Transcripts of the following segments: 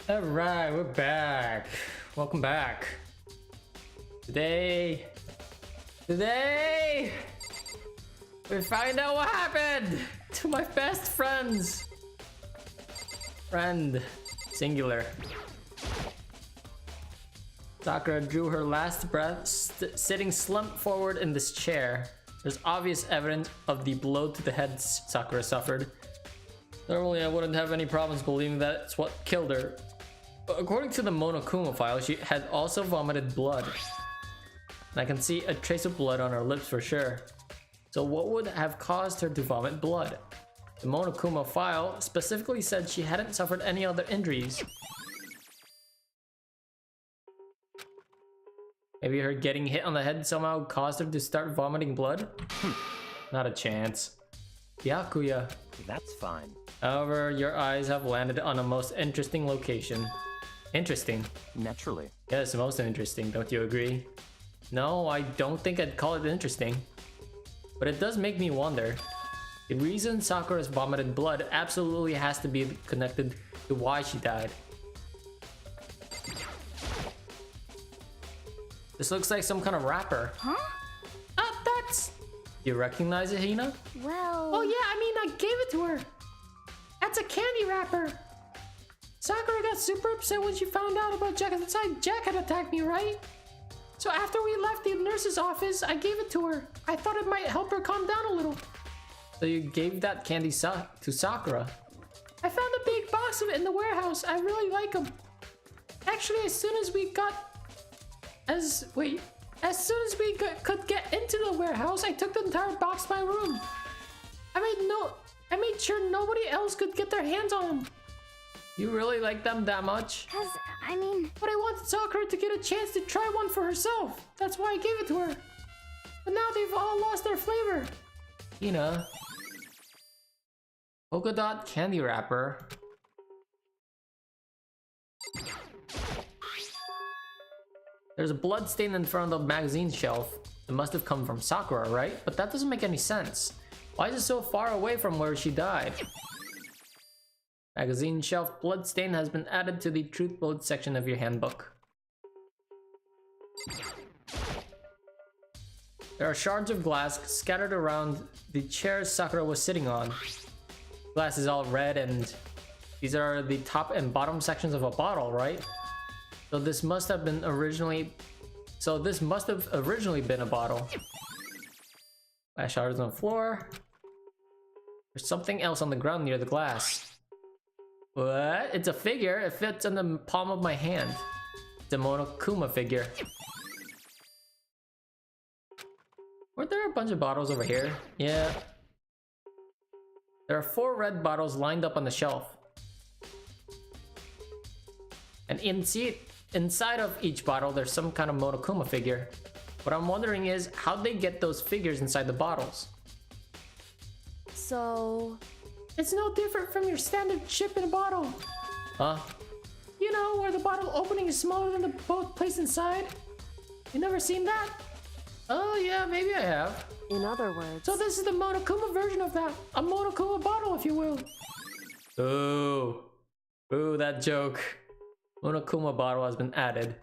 Alright, we're back. Welcome back. Today, we find out what happened to my best friends. Friend, singular. Sakura drew her last breath, sitting slumped forward in this chair. There's obvious evidence of the blow to the head Sakura suffered. Normally, I wouldn't have any problems believing that's what killed her. But according to the Monokuma file, she had also vomited blood. And I can see a trace of blood on her lips for sure. So what would have caused her to vomit blood? The Monokuma file specifically said she hadn't suffered any other injuries. Maybe her getting hit on the head somehow caused her to start vomiting blood? Not a chance. Byakuya. That's fine. However, your eyes have landed on a most interesting location. Interesting. Naturally. Yes, most interesting, don't you agree? No, I don't think I'd call it interesting. But it does make me wonder. The reason Sakura's vomited blood absolutely has to be connected to why she died. This looks like some kind of wrapper. Huh? That's... Do you recognize it, Hina? Well... Oh yeah, I mean, I gave it to her. That's a candy wrapper. Sakura got super upset when she found out about Jack inside. Jack had attacked me, right? So after we left the nurse's office, I gave it to her. I thought it might help her calm down a little. So you gave that candy to Sakura? I found a big box of it in the warehouse. I really like them. Actually, as soon as we could get into the warehouse, I took the entire box to my room. I made sure nobody else could get their hands on them. You really like them that much? Cause, I mean... But I wanted Sakura to get a chance to try one for herself. That's why I gave it to her. But now they've all lost their flavor. Hina. Polka dot candy wrapper. There's a blood stain in front of the magazine shelf. It must have come from Sakura, right? But that doesn't make any sense. Why is it so far away from where she died? Magazine shelf blood stain has been added to the truth mode section of your handbook. There are shards of glass scattered around the chairs Sakura was sitting on. Glass is all red and these are the top and bottom sections of a bottle, right? So this must have originally been a bottle. Glass shards on the floor. There's something else on the ground near the glass. What? It's a figure. It fits in the palm of my hand. It's a Monokuma figure. Weren't there a bunch of bottles over here? Yeah. There are 4 red bottles lined up on the shelf. And inside of each bottle, there's some kind of Monokuma figure. What I'm wondering is, how'd they get those figures inside the bottles? So... It's no different from your standard chip in a bottle. Huh? You know, where the bottle opening is smaller than the both placed inside? You never seen that? Oh yeah, maybe I have. In other words... So this is the Monokuma version of that. A Monokuma bottle, if you will. Ooh. Ooh, that joke. Monokuma bottle has been added.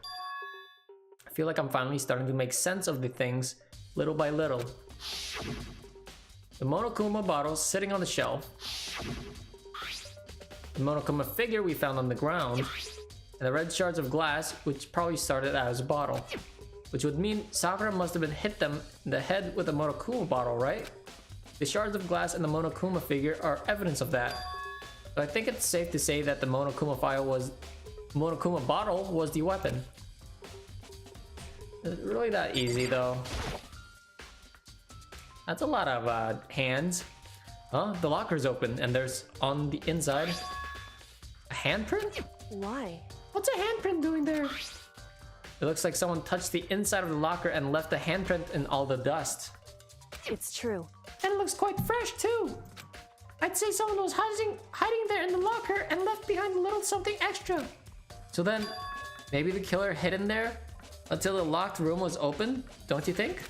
I feel like I'm finally starting to make sense of the things, little by little. The Monokuma bottle sitting on the shelf. The Monokuma figure we found on the ground. And the red shards of glass, which probably started out as a bottle. Which would mean Sakura must have been hit them in the head with a Monokuma bottle, right? The shards of glass and the Monokuma figure are evidence of that. So I think it's safe to say that the Monokuma bottle was the weapon. Is it really that easy though? That's a lot of hands. Huh? The locker's open and there's on the inside a handprint? Why? What's a handprint doing there? It looks like someone touched the inside of the locker and left a handprint in all the dust. It's true. And it looks quite fresh too. I'd say someone was hiding there in the locker and left behind a little something extra. So then, maybe the killer hid in there until the locked room was open, don't you think?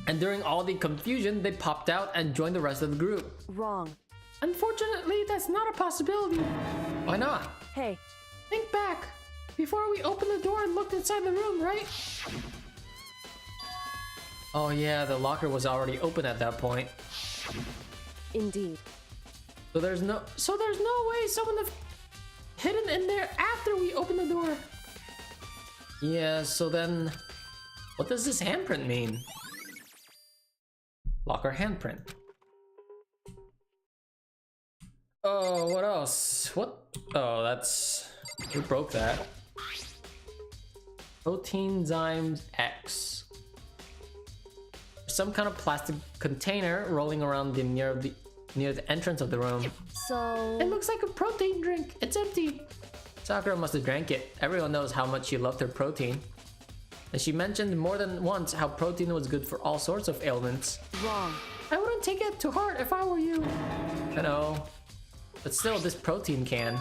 And during all the confusion, they popped out and joined the rest of the group. Wrong. Unfortunately, that's not a possibility. Why not? Hey, Think back. Before we opened the door and looked inside the room, right? Oh yeah, the locker was already open at that point. indeed. So there's no... So there's no way someone have hidden in there after we opened the door. Yeah, so then... What does this handprint mean? Locker handprint. Oh, what else? What? Oh, that's... Who broke that? Proteinzymes X. Some kind of plastic container rolling around near the entrance of the room. So, It looks like a protein drink. It's empty. Sakura must have drank it. Everyone knows how much she loved her protein. And she mentioned more than once how protein was good for all sorts of ailments. wrong. I wouldn't take it to heart if I were you. I know. But still, this protein can.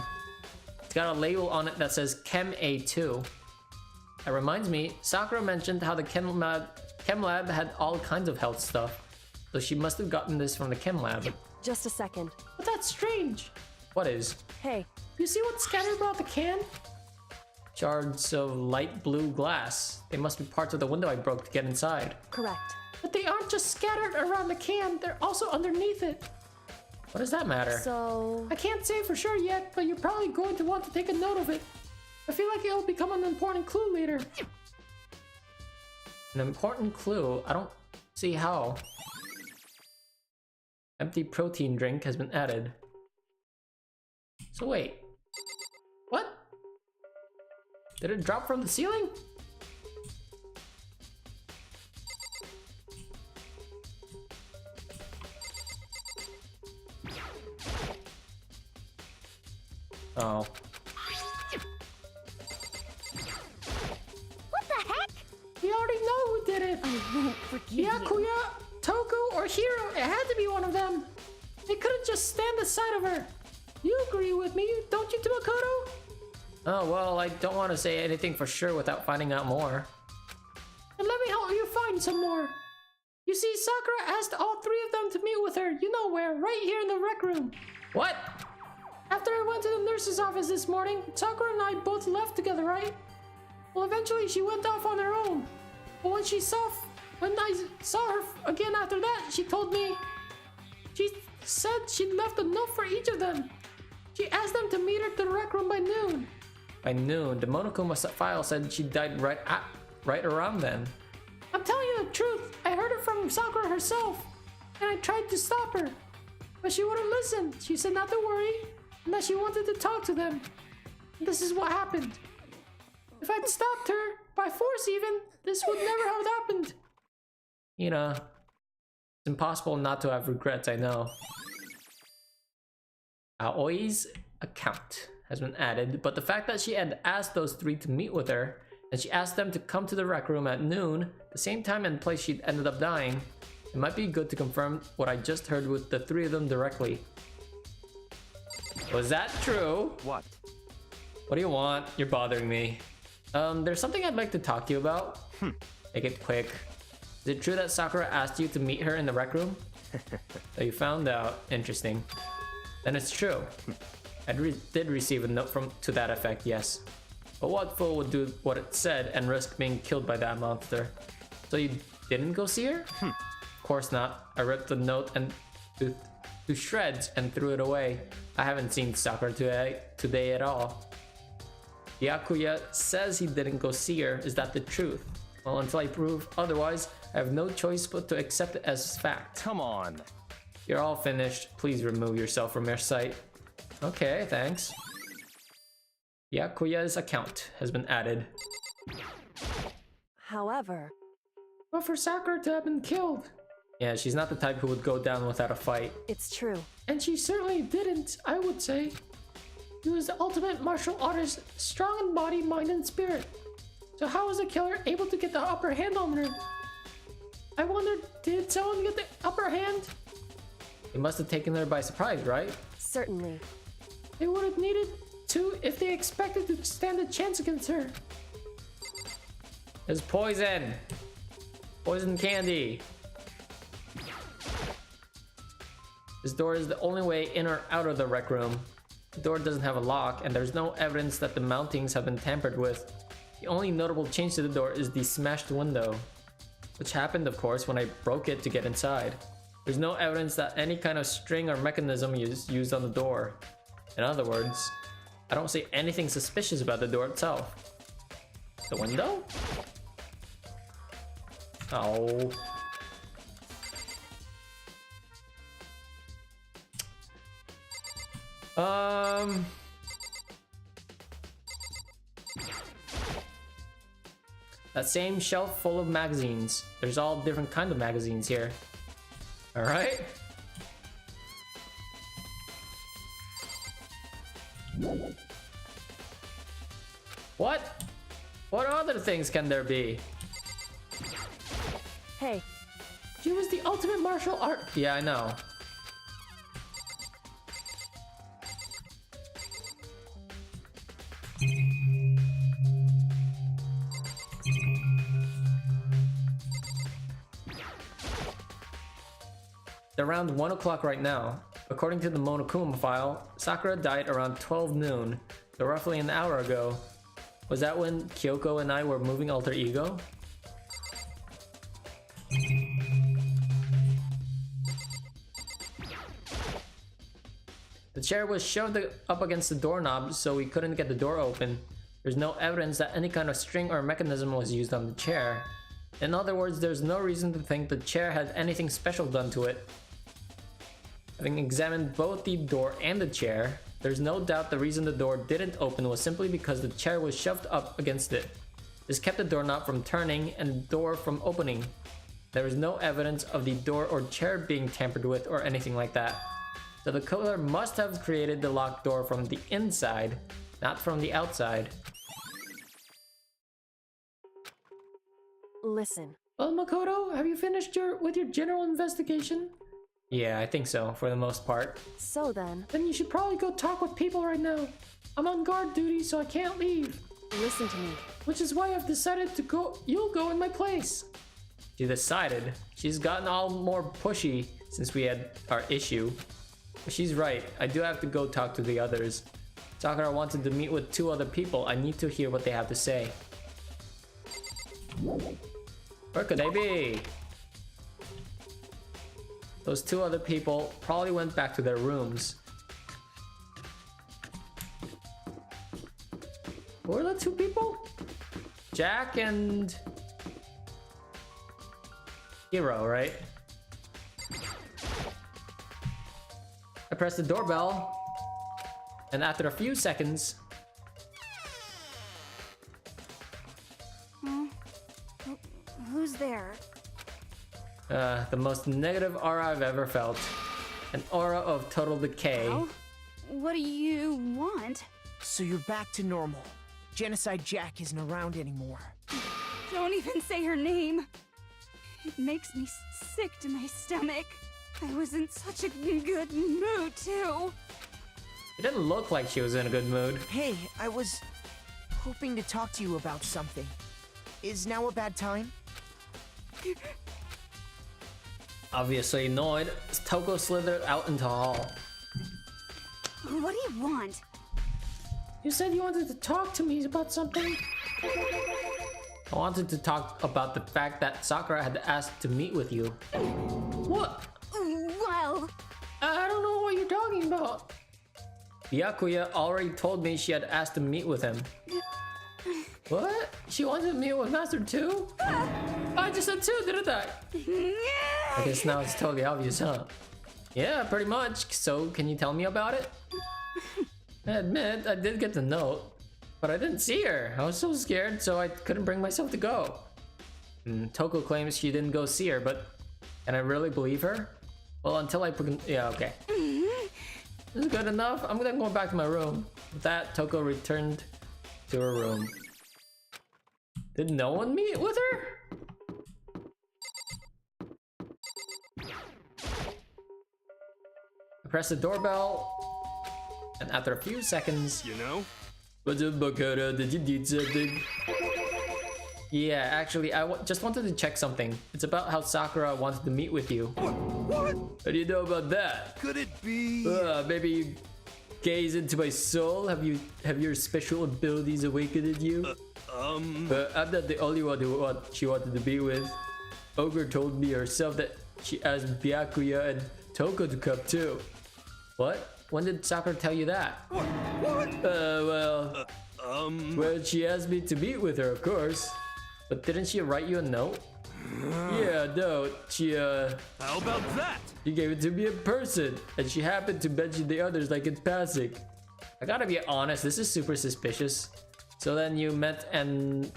It's got a label on it that says Chem A2. That reminds me, Sakura mentioned how the Chem lab had all kinds of health stuff. So she must have gotten this from the Chem lab. Just a second. But that's strange. What is? Hey, You see what's scattered about the can? Shards of light blue glass. They must be parts of the window I broke to get inside. correct. But they aren't just scattered around the can, they're also underneath it. What does that matter? So, I can't say for sure yet, but you're probably going to want to take a note of it. I feel like it'll become an important clue later. An important clue? I don't see how. Empty protein drink has been added. So wait. What? Did it drop from the ceiling? Oh. what the heck? We already know who did it. I won't forgive you. Byakuya, Toku, or Hiro. It had to be one of them. They couldn't just stand aside of her. You agree with me, don't you, Makoto? Oh, well, I don't want to say anything for sure without finding out more. And let me help you find some more. You see, Sakura asked all three of them to meet with her, you know where, right here in the rec room. What? After I went to the nurse's office this morning, Sakura and I both left together, right? Well, eventually she went off on her own. But when I saw her again after that, she told me, she said she'd left a note for each of them. She asked them to meet her at the rec room by noon. By noon, the Monokuma file said she died right around then. I'm telling you the truth. I heard it from Sakura herself, and I tried to stop her, but she wouldn't listen. She said not to worry, and that she wanted to talk to them. And this is what happened. If I'd stopped her, by force even, this would never have happened. You know, it's impossible not to have regrets, I know. Aoi's account has been added, but the fact that she had asked those three to meet with her, and she asked them to come to the rec room at noon, the same time and place she'd ended up dying, it might be good to confirm what I just heard with the three of them directly. Was that true? What? What do you want? You're bothering me. There's something I'd like to talk to you about. Make it quick. Is it true that Sakura asked you to meet her in the rec room? So you found out. Interesting. Then it's true. I did receive a note to that effect, yes. But what fool would do what it said and risk being killed by that monster? So you didn't go see her? Of course not. I ripped the note and to shreds and threw it away. I haven't seen Sakura today at all. Byakuya says he didn't go see her. Is that the truth? Well, until I prove otherwise, I have no choice but to accept it as fact. Come on. You're all finished. Please remove yourself from your sight. Okay, thanks. Byakuya's account has been added. however, But for Sakura to have been killed, Yeah, she's not the type who would go down without a fight. it's true. and she certainly didn't, I would say. He was the ultimate martial artist, strong in body, mind, and spirit. So how was the killer able to get the upper hand on her? I wondered, did someone get the upper hand? They must have taken her by surprise, right? Certainly. They would have needed to if they expected to stand a chance against her. There's poison! Poison candy! This door is the only way in or out of the rec room. The door doesn't have a lock, and there's no evidence that the mountings have been tampered with. The only notable change to the door is the smashed window, which happened, of course, when I broke it to get inside. There's no evidence that any kind of string or mechanism is used on the door. In other words, I don't see anything suspicious about the door itself. The window? Oh. That same shelf full of magazines. There's all different kind of magazines here. All right. What? What other things can there be? Hey, She was the ultimate martial art. Yeah, I know. It's around 1 o'clock right now. According to the Monokuma file, Sakura died around 12 noon, so roughly an hour ago. Was that when Kyoko and I were moving Alter Ego? The chair was shoved up against the doorknob, so we couldn't get the door open. There's no evidence that any kind of string or mechanism was used on the chair. In other words, there's no reason to think the chair had anything special done to it. Having examined both the door and the chair, there's no doubt the reason the door didn't open was simply because the chair was shoved up against it. This kept the doorknob from turning and the door from opening. There is no evidence of the door or chair being tampered with or anything like that. So the killer must have created the locked door from the inside, not from the outside. listen. Well, Makoto, have you finished with your general investigation? Yeah, I think so, for the most part. So then, Then you should probably go talk with people right now. I'm on guard duty, so I can't leave. listen to me. Which is why I've decided to go. You'll go in my place. She decided. She's gotten all more pushy since we had our issue. But she's right, I do have to go talk to the others. Sakura wanted to meet with 2 other people. I need to hear what they have to say. Where could they be? Those 2 other people probably went back to their rooms. Who are the 2 people? Jack and Hiro, right? I pressed the doorbell, and after a few seconds, Who's there? the most negative aura I've ever felt. An aura of total decay. Oh? What do you want? So you're back to normal. Genocide Jack isn't around anymore. Don't even say her name. It makes me sick to my stomach. I was in such a good mood, too. It didn't look like she was in a good mood. Hey, I was hoping to talk to you about something. Is now a bad time? Obviously annoyed, Toko slithered out into the hall. What do you want? You said you wanted to talk to me about something. I wanted to talk about the fact that Sakura had asked to meet with you. What? Well, I don't know what you're talking about. Byakuya already told me she had asked to meet with him. What? She wanted to meet with Master 2? I just said 2, didn't I? I guess now it's totally obvious, huh? Yeah, pretty much. So, can you tell me about it? I admit, I did get the note, but I didn't see her. I was so scared, so I couldn't bring myself to go. Toko claims she didn't go see her, but can I really believe her? Well, until I yeah, okay. This is good enough. I'm gonna go back to my room. With that, Toko returned to her room. Did no one meet with her? I pressed the doorbell, and after a few seconds, You know? what's up, Bakura? Did you do something? Yeah, actually, just wanted to check something. It's about how Sakura wanted to meet with you. What? What do you know about that? Could it be? Maybe you gaze into my soul? Have your special abilities awakened in you? I'm not the only one she wanted to be with. Ogre told me herself that she asked Byakuya and Toko to come too. What? When did Sakura tell you that? What? Well, she asked me to meet with her, of course. But didn't she write you a note? Yeah, no, How about that? she gave it to me in person, and she happened to mention the others like in passing. I gotta be honest, this is super suspicious. So then you met and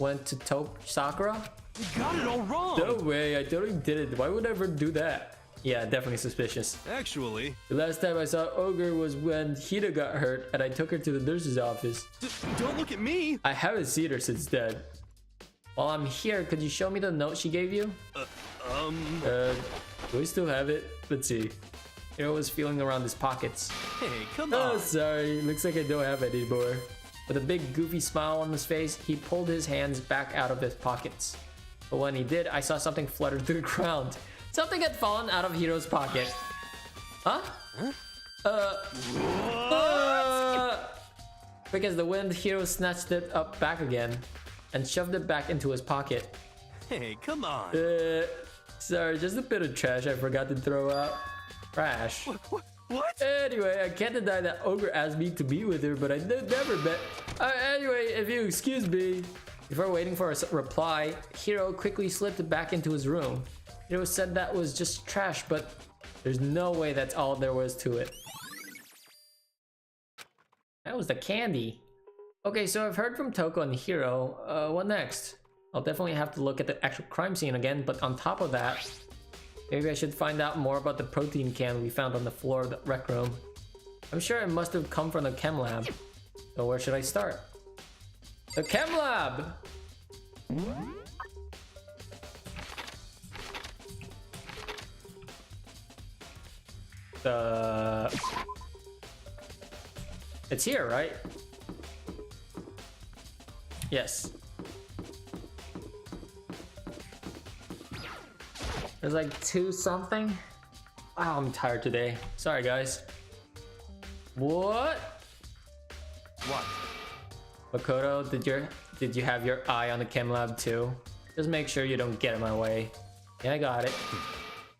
went to Sakura? You got it all wrong. No way, I totally didn't. Why would I ever do that? Yeah, definitely suspicious. Actually, The last time I saw Ogre was when Hida got hurt and I took her to the nurse's office. don't look at me. I haven't seen her since then. While I'm here, could you show me the note she gave you? Do we still have it? Let's see. Hiro was feeling around his pockets. Hey, come Oh, on. sorry. Looks like I don't have it anymore. With a big goofy smile on his face, he pulled his hands back out of his pockets. But when he did, I saw something flutter to the ground. Something had fallen out of Hiro's pocket. Huh? Because the wind, Hiro snatched it up back again and shoved it back into his pocket. Hey, come on. Sorry, just a bit of trash I forgot to throw out. Trash. What? Anyway, I can't deny that Ogre asked me to be with her, but I never met. Anyway, if you excuse me. Before waiting for a reply, Hiro quickly slipped back into his room. Hiro said that was just trash, but there's no way that's all there was to it. That was the candy. Okay, so I've heard from Toko and Hiro. What next? I'll definitely have to look at the actual crime scene again, but on top of that, maybe I should find out more about the protein can we found on the floor of the rec room. I'm sure it must have come from the chem lab. So where should I start? The chem lab! It's here, right? Yes. There's like 2 something. Wow, I'm tired today. Sorry, guys. What? What? Makoto, did you have your eye on the chem lab too? Just make sure you don't get in my way. Yeah, I got it.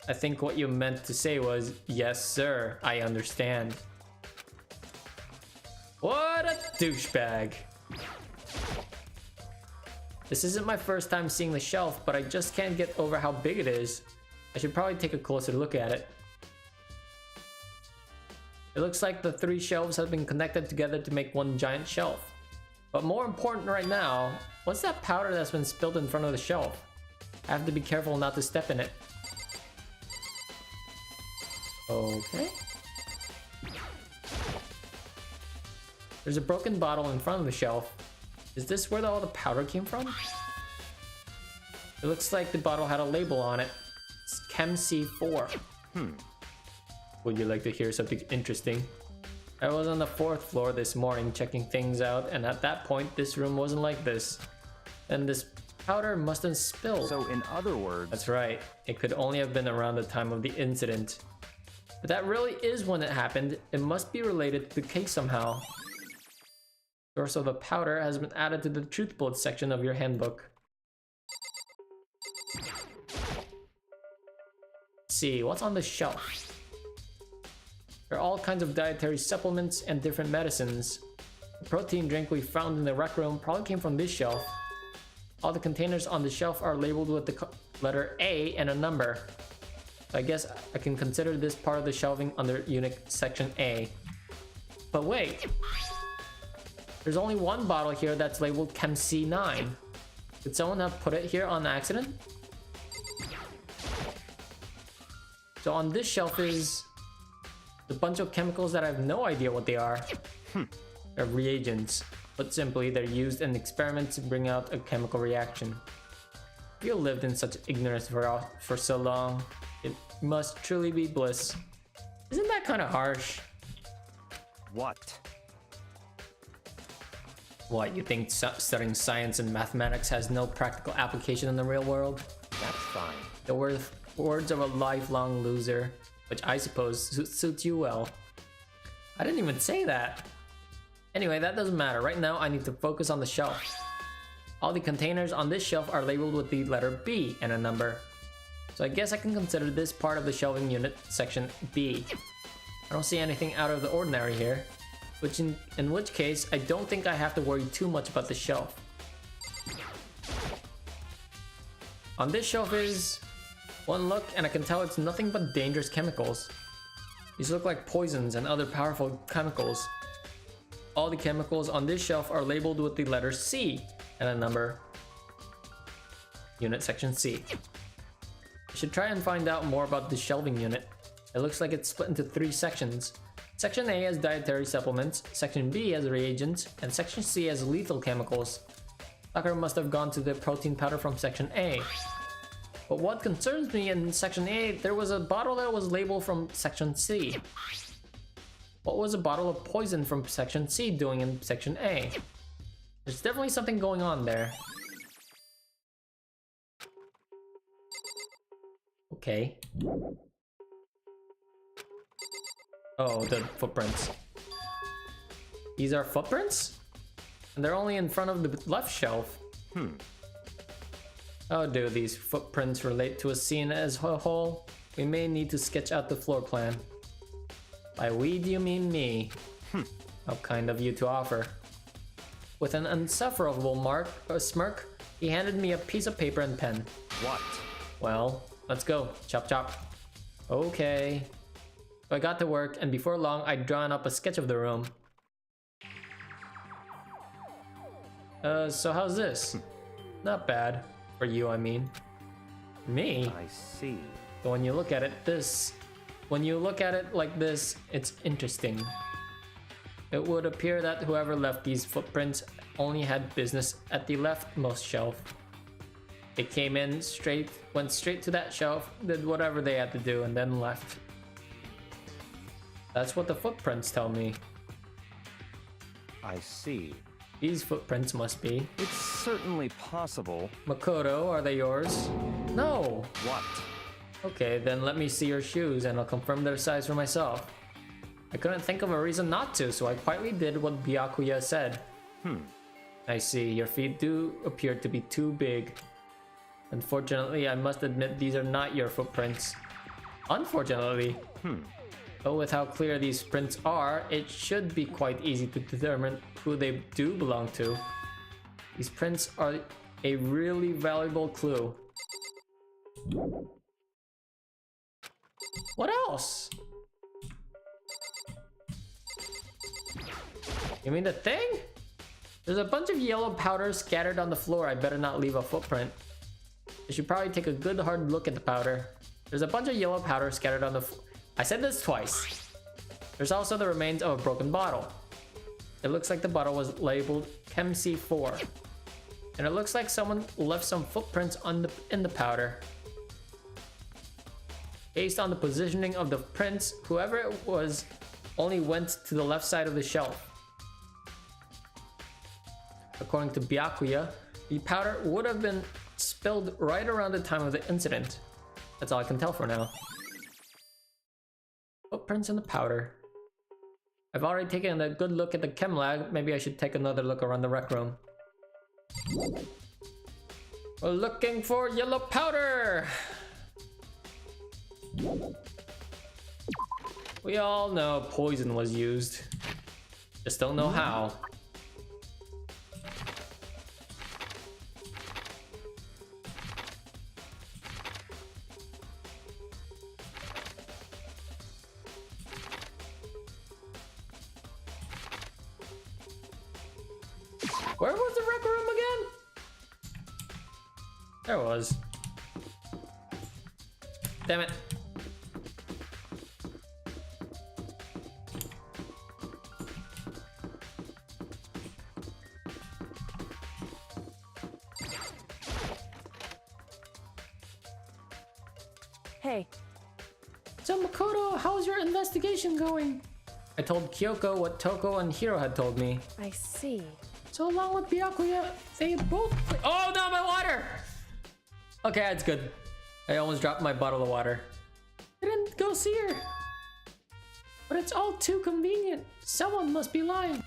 I think what you meant to say was, yes, sir, I understand. What a douchebag. This isn't my first time seeing the shelf, but I just can't get over how big it is. I should probably take a closer look at it. It looks like the 3 shelves have been connected together to make one giant shelf. But more important right now, what's that powder that's been spilled in front of the shelf? I have to be careful not to step in it. Okay. There's a broken bottle in front of the shelf. Is this where all the powder came from? It looks like the bottle had a label on it. It's Chem C4. Would you like to hear something interesting? I was on the 4th floor this morning checking things out, and at that point this room wasn't like this. And this powder must have spilled. So in other words... That's right. It could only have been around the time of the incident. But that really is when it happened. It must be related to the case somehow. Source of the powder has been added to the truth bullet section of your handbook. Let's see, what's on the shelf? There are all kinds of dietary supplements and different medicines. The protein drink we found in the rec room probably came from this shelf. All the containers on the shelf are labeled with the letter A and a number. So I guess I can consider this part of the shelving under unit section A. But wait! There's only one bottle here that's labeled Chem C9. Did someone have put it here on accident? So on this shelf is a bunch of chemicals that I have no idea what they are. They're reagents. Put simply, they're used in experiments to bring out a chemical reaction. If you lived in such ignorance for so long, it must truly be bliss. Isn't that kind of harsh? What? What, you think studying science and mathematics has no practical application in the real world? That's fine. The words of a lifelong loser, which I suppose suits you well. I didn't even say that. Anyway, that doesn't matter. Right now, I need to focus on the shelf. All the containers on this shelf are labeled with the letter B and a number. So I guess I can consider this part of the shelving unit, section B. I don't see anything out of the ordinary here, in which case, I don't think I have to worry too much about the shelf. On this shelf is one look, and I can tell it's nothing but dangerous chemicals. These look like poisons and other powerful chemicals. All the chemicals on this shelf are labeled with the letter C and a number. Unit section C. I should try and find out more about the shelving unit. It looks like it's split into 3 sections. Section A has dietary supplements, Section B has reagents, and Section C has lethal chemicals. Sakura must have gone to the protein powder from Section A. But what concerns me, in Section A, there was a bottle that was labeled from Section C. What was a bottle of poison from Section C doing in Section A? There's definitely something going on there. Okay. Oh, the footprints. These are footprints? And they're only in front of the left shelf. Oh, do these footprints relate to a scene as a whole? We may need to sketch out the floor plan. By we, do you mean me? How kind of you to offer. With an insufferable smirk, he handed me a piece of paper and pen. What? Well, let's go. Chop chop. Okay. So I got to work, and before long, I'd drawn up a sketch of the room. So how's this? Not bad. For you, I mean. Me? I see. But when you look at it like this, it's interesting. It would appear that whoever left these footprints only had business at the leftmost shelf. They came in went straight to that shelf, did whatever they had to do, and then left. That's what the footprints tell me. I see. These footprints must be. It's certainly possible. Makoto, are they yours? No! What? Okay, then let me see your shoes and I'll confirm their size for myself. I couldn't think of a reason not to, so I quietly did what Byakuya said. I see, your feet do appear to be too big. Unfortunately, I must admit these are not your footprints. Unfortunately. But with how clear these prints are, it should be quite easy to determine who they do belong to. These prints are a really valuable clue. What else? You mean the thing? There's a bunch of yellow powder scattered on the floor. I better not leave a footprint. I should probably take a good hard look at the powder. There's a bunch of yellow powder scattered on the floor. I said this twice. There's also the remains of a broken bottle. It looks like the bottle was labeled Chem C4. And it looks like someone left some footprints in the powder. Based on the positioning of the prints, whoever it was only went to the left side of the shelf. According to Byakuya, the powder would have been spilled right around the time of the incident. That's all I can tell for now. Footprints in the powder. I've already taken a good look at the chem lab. Maybe I should take another look around the rec room. We're looking for yellow powder! We all know poison was used. Just don't know how. Where was the rec room again? There it was. Damn it. Hey, So Makoto, how's your investigation going? I told Kyoko what Toko and Hiro had told me. I see. So along with Byakuya, they both... Oh no, my water! Okay, that's good. I almost dropped my bottle of water. Didn't go see her. But it's all too convenient. Someone must be lying.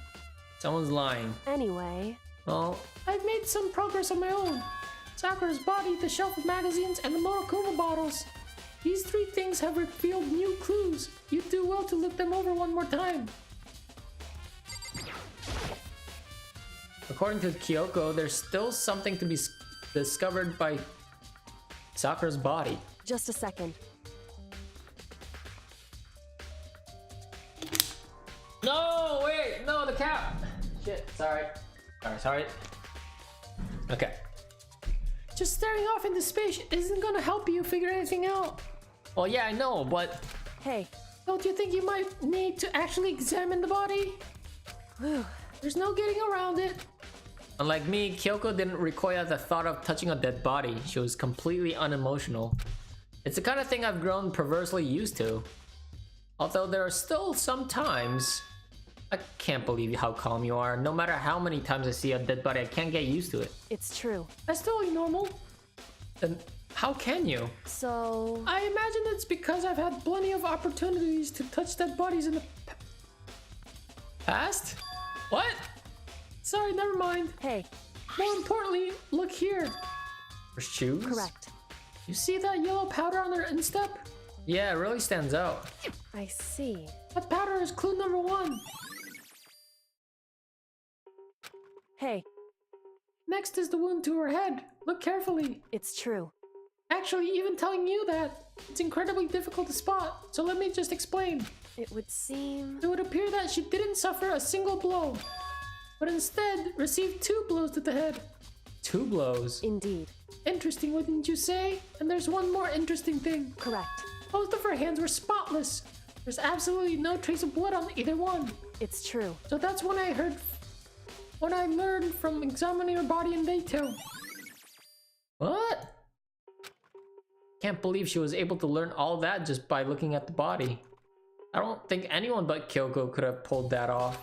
Someone's lying. Anyway, Well, I've made some progress on my own. Sakura's body, the shelf of magazines, and the Monokuma bottles. These three things have revealed new clues. You'd do well to look them over one more time. according to Kyoko, there's still something to be discovered by Sakura's body. just a second. No, wait, no, the cap. Shit, sorry. Sorry. Okay. Just staring off into space isn't gonna help you figure anything out. Well, yeah, I know, but Hey, Don't you think you might need to actually examine the body? whew, There's no getting around it. unlike me, Kyoko didn't recoil at the thought of touching a dead body. She was completely unemotional. It's the kind of thing I've grown perversely used to. Although there are still some times... I can't believe how calm you are. No matter how many times I see a dead body, I can't get used to it. it's true. That's totally normal. Then how can you? So, I imagine it's because I've had plenty of opportunities to touch dead bodies in the... Past? What? Sorry, never mind. hey, More importantly, look here. For shoes? correct. You see that yellow powder on their instep? Yeah, it really stands out. I see. That powder is clue number 1. Hey, Next is the wound to her head. Look carefully. it's true. Actually, even telling you that, it's incredibly difficult to spot, so let me just explain. It would seem... It would appear that she didn't suffer a single blow, but instead received 2 blows to the head. 2 blows. Indeed. Interesting, wouldn't you say? And there's one more interesting thing. Correct. Both of her hands were spotless. There's absolutely no trace of blood on either one. It's true. So that's when I learned from examining her body in detail. What? Can't believe she was able to learn all that just by looking at the body. I don't think anyone but Kyoko could have pulled that off.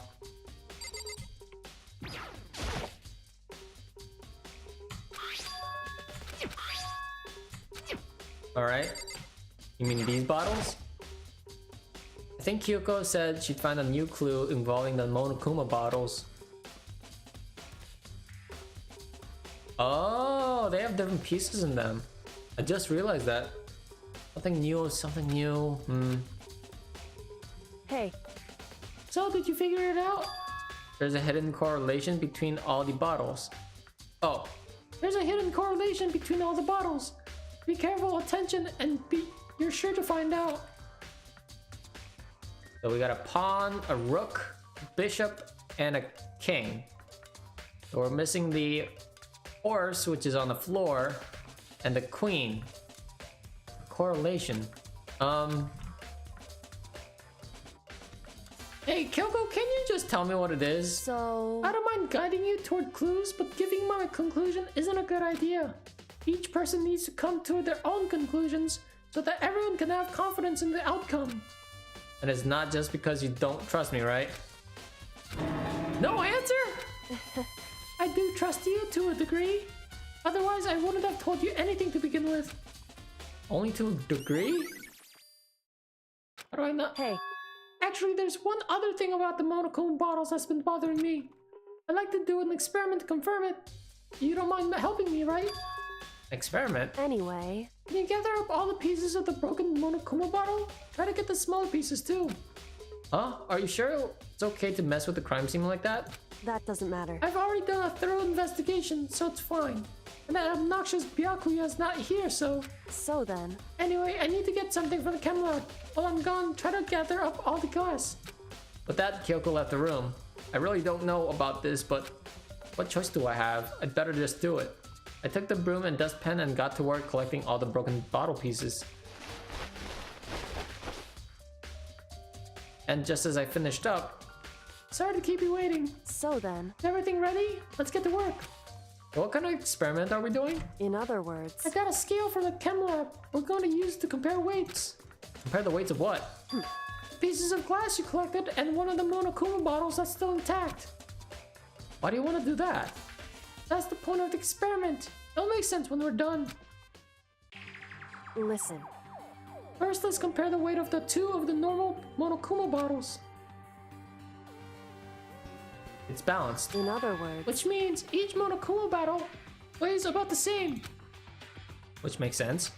Alright. You mean these bottles? I think Kyoko said she'd find a new clue involving the Monokuma bottles. Oh, they have different pieces in them. I just realized that. Something new. Hey, So, did you figure it out? There's a hidden correlation between all the bottles. Oh, There's a hidden correlation between all the bottles. Be careful, attention, and you're sure to find out. so we got a pawn, a rook, a bishop, and a king. So we're missing the horse, which is on the floor, and the queen. Correlation. Hey, Kyoko, can you just tell me what it is? so... I don't mind guiding you toward clues, but giving my conclusion isn't a good idea. Each person needs to come to their own conclusions so that everyone can have confidence in the outcome. And it's not just because you don't trust me, right? No answer? I do trust you to a degree. Otherwise, I wouldn't have told you anything to begin with. Only to a degree? How do I not? Hey, Actually, there's one other thing about the Monokuma bottles that's been bothering me. I'd like to do an experiment to confirm it. You don't mind helping me, right? Experiment? anyway, Can you gather up all the pieces of the broken Monokuma bottle? Try to get the smaller pieces too. Huh? Are you sure it's okay to mess with the crime scene like that? that doesn't matter. I've already done a thorough investigation, so it's fine. And that obnoxious Byakuya's not here, so... So then, Anyway, I need to get something from the chem lab. While I'm gone, try to gather up all the glass. With that, Kyoko left the room. I really don't know about this, but what choice do I have? I'd better just do it. I took the broom and dustpan and got to work collecting all the broken bottle pieces. And just as I finished up, Sorry to keep you waiting. so then, Is everything ready? Let's get to work. what kind of experiment are we doing? in other words, I got a scale from the chem lab we're going to use to compare weights. Compare the weights of what? Pieces of glass you collected and one of the Monokuma bottles that's still intact. Why do you want to do that? That's the point of the experiment. It'll make sense when we're done. Listen. First, let's compare the weight of the two of the normal Monokuma bottles. It's balanced. In other words, Which means each Monokuma bottle weighs about the same. Which makes sense.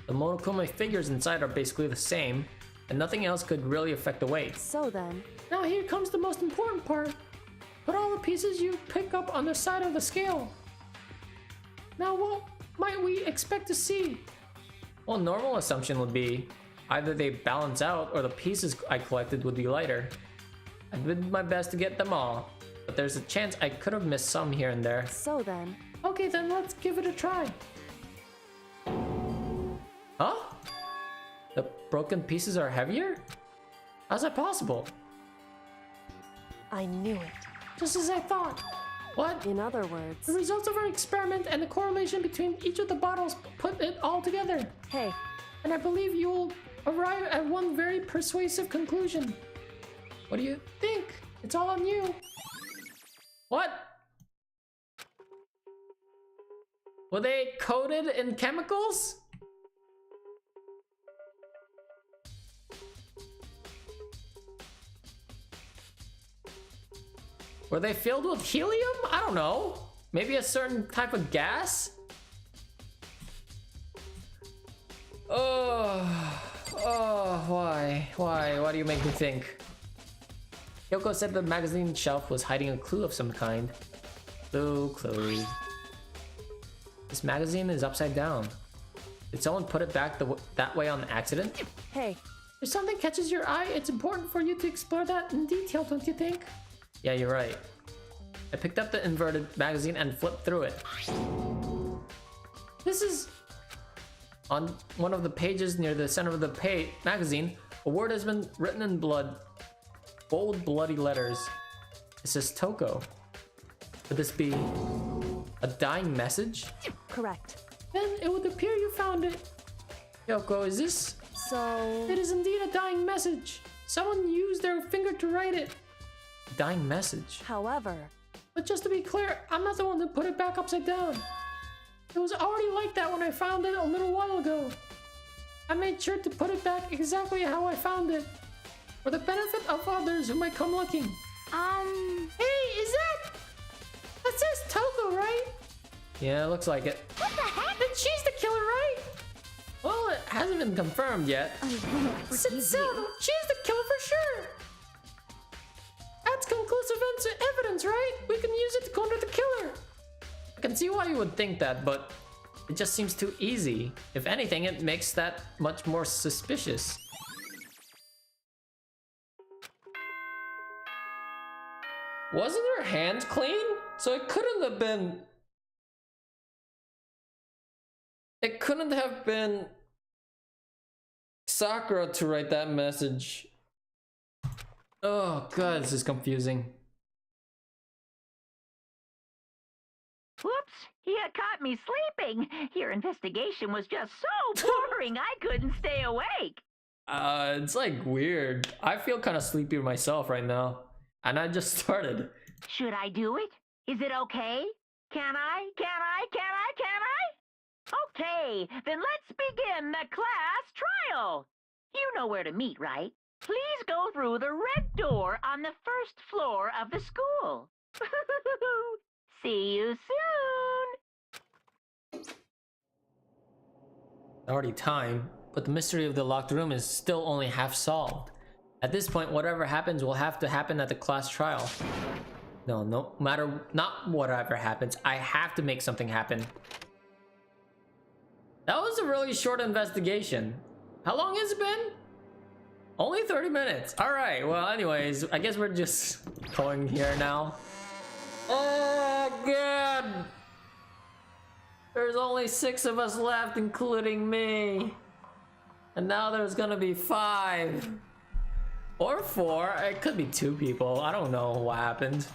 The Monokuma figures inside are basically the same, and nothing else could really affect the weight. so then, Now here comes the most important part. Put all the pieces you pick up on the side of the scale. Now what might we expect to see? Well, normal assumption would be either they balance out or the pieces I collected would be lighter. I did my best to get them all, but there's a chance I could have missed some here and there. so then, Okay, then let's give it a try. Huh? The broken pieces are heavier? How's that possible? I knew it. Just as I thought. What? In other words, The results of our experiment and the correlation between each of the bottles put it all together. hey, And I believe you'll arrive at one very persuasive conclusion. What do you think? It's all on you. What? Were they coated in chemicals? Were they filled with helium? I don't know. Maybe a certain type of gas? Why? Why do you make me think? Yoko said the magazine shelf was hiding a clue of some kind. Clue. This magazine is upside down. Did someone put it back that way on accident? hey, If something catches your eye, it's important for you to explore that in detail, don't you think? Yeah, you're right. I picked up the inverted magazine and flipped through it. This is... On one of the pages near the center of the magazine, a word has been written in bold bloody letters. It says Toko. Could this be a dying message? correct. Then it would appear you found it. Yoko, is this... So, It is indeed a dying message. Someone used their finger to write it. a dying message? however, But just to be clear, I'm not the one who put it back upside down. It was already like that when I found it a little while ago. I made sure to put it back exactly how I found it, for the benefit of others who might come looking. Hey, is that says Toko, right? Yeah, it looks like it. What the heck? Then she's the killer, right? Well, it hasn't been confirmed yet. Since so, she's the killer for sure. That's conclusive evidence, right? We can use it to corner the killer. I can see why you would think that, but it just seems too easy. If anything, it makes that much more suspicious. Wasn't her hands clean? So it couldn't have been... It couldn't have been Sakura to write that message. Oh god, this is confusing. Whoops! You caught me sleeping. Your investigation was just so boring I couldn't stay awake. It's like weird. I feel kind of sleepy myself right now. And I just started. Should I do it? Is it okay? Can I? Okay, then let's begin the class trial. You know where to meet, right? Please go through the red door on the first floor of the school. See you soon. Already time, but the mystery of the locked room is still only half solved. At this point, whatever happens will have to happen at the class trial. No matter, not whatever happens, I have to make something happen. That was a really short investigation. How long has it been? Only 30 minutes. Alright, well anyways, I guess we're just going here now. Oh god! There's only 6 of us left, including me. And now there's gonna be 5. Or 4. It could be 2 people. I don't know what happened.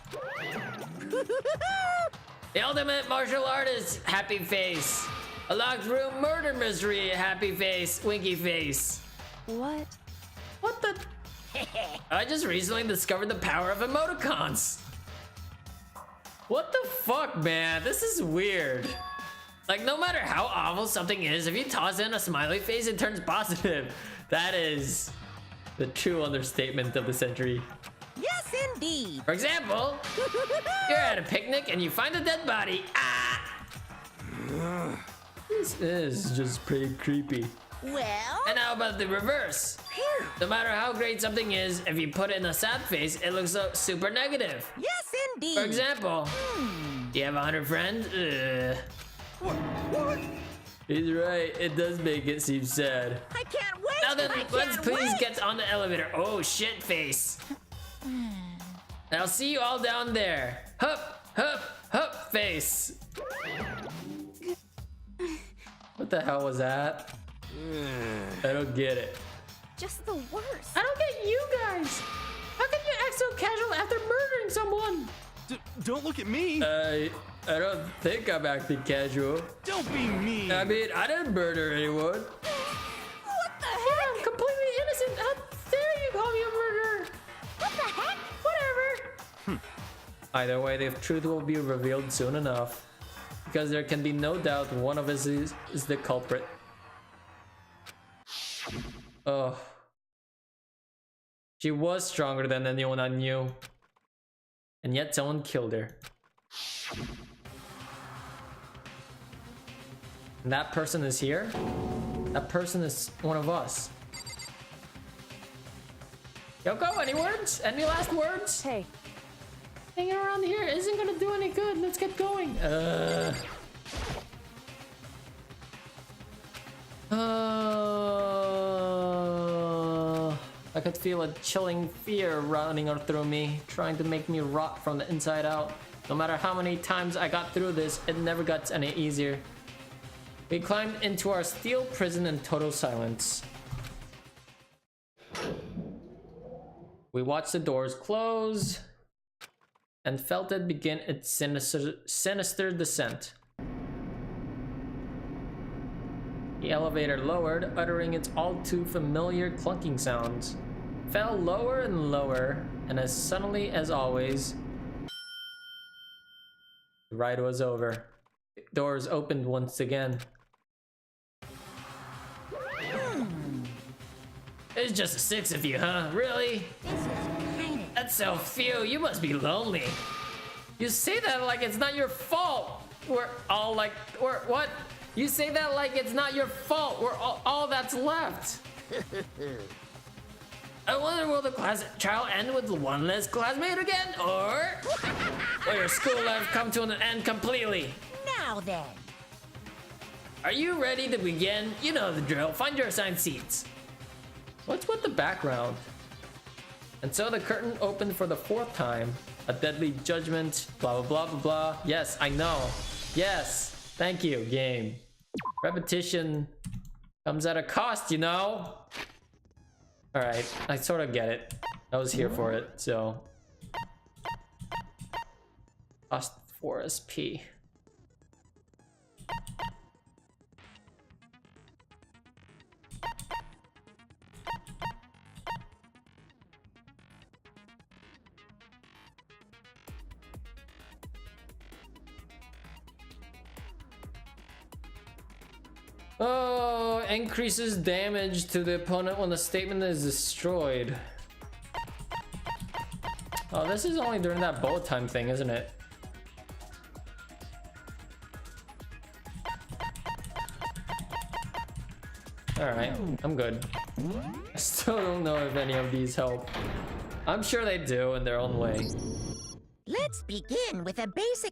The ultimate martial artist, happy face. A locked room murder mystery, happy face, winky face. what? What the? I just recently discovered the power of emoticons. What the fuck, man? This is weird. Like, no matter how awful something is, if you toss in a smiley face, it turns positive. That is the true understatement of the century. Yes, indeed. For example, you're at a picnic and you find a dead body. Ah! This is just pretty creepy. Well, And how about the reverse? phew. No matter how great something is, if you put it in a sad face, it looks so super negative. Yes, indeed. For example, do you have 100 friends? What? He's right, it does make it seem sad. I can't wait. Now then, I let's can't please wait. get on the elevator. Oh, shit face. I'll see you all down there. Hup, hup, hup face. What the hell was that? I don't get it. Just the worst. I don't get you guys. How can you act so casual after murdering someone? Don't look at me! I don't think I'm acting casual. Don't be mean! I mean, I didn't murder anyone. What the Yeah, heck? I'm completely innocent. How dare you call me a murderer? What the heck? Whatever. Either way, the truth will be revealed soon enough. Because there can be no doubt one of us is the culprit. Oh. She was stronger than anyone I knew. And yet someone killed her. And that person is here? That person is one of us. Yoko, any words? Any last words? Hey, Hanging around here isn't gonna do any good. Let's get going. I could feel a chilling fear running through me, trying to make me rot from the inside out. No matter how many times I got through this, it never got any easier. We climbed into our steel prison in total silence. We watched the doors close and felt it begin its sinister descent. The elevator lowered, uttering its all too familiar clunking sounds. Fell lower and lower, and as suddenly as always, the ride was over. Doors opened once again. It's just 6 of you, huh? Really? That's so few. You must be lonely. You say that like it's not your fault. We're all like, what? You say that like it's not your fault. We're all that's left. I wonder, will the class trial end with one less classmate again? Or will your school life come to an end completely? Now then. Are you ready to begin? You know the drill. Find your assigned seats. What's with the background? And so the curtain opened for the 4th time. A deadly judgment, blah, blah, blah, blah, blah. Yes, I know. Yes. Thank you, game. Repetition comes at a cost, you know? Alright, I sort of get it. I was here for it, so. Cost 4 SP. Oh, increases damage to the opponent when the statement is destroyed. Oh, this is only during that bullet time thing, isn't it? Alright, I'm good. I still don't know if any of these help. I'm sure they do in their own way. Let's begin with a basic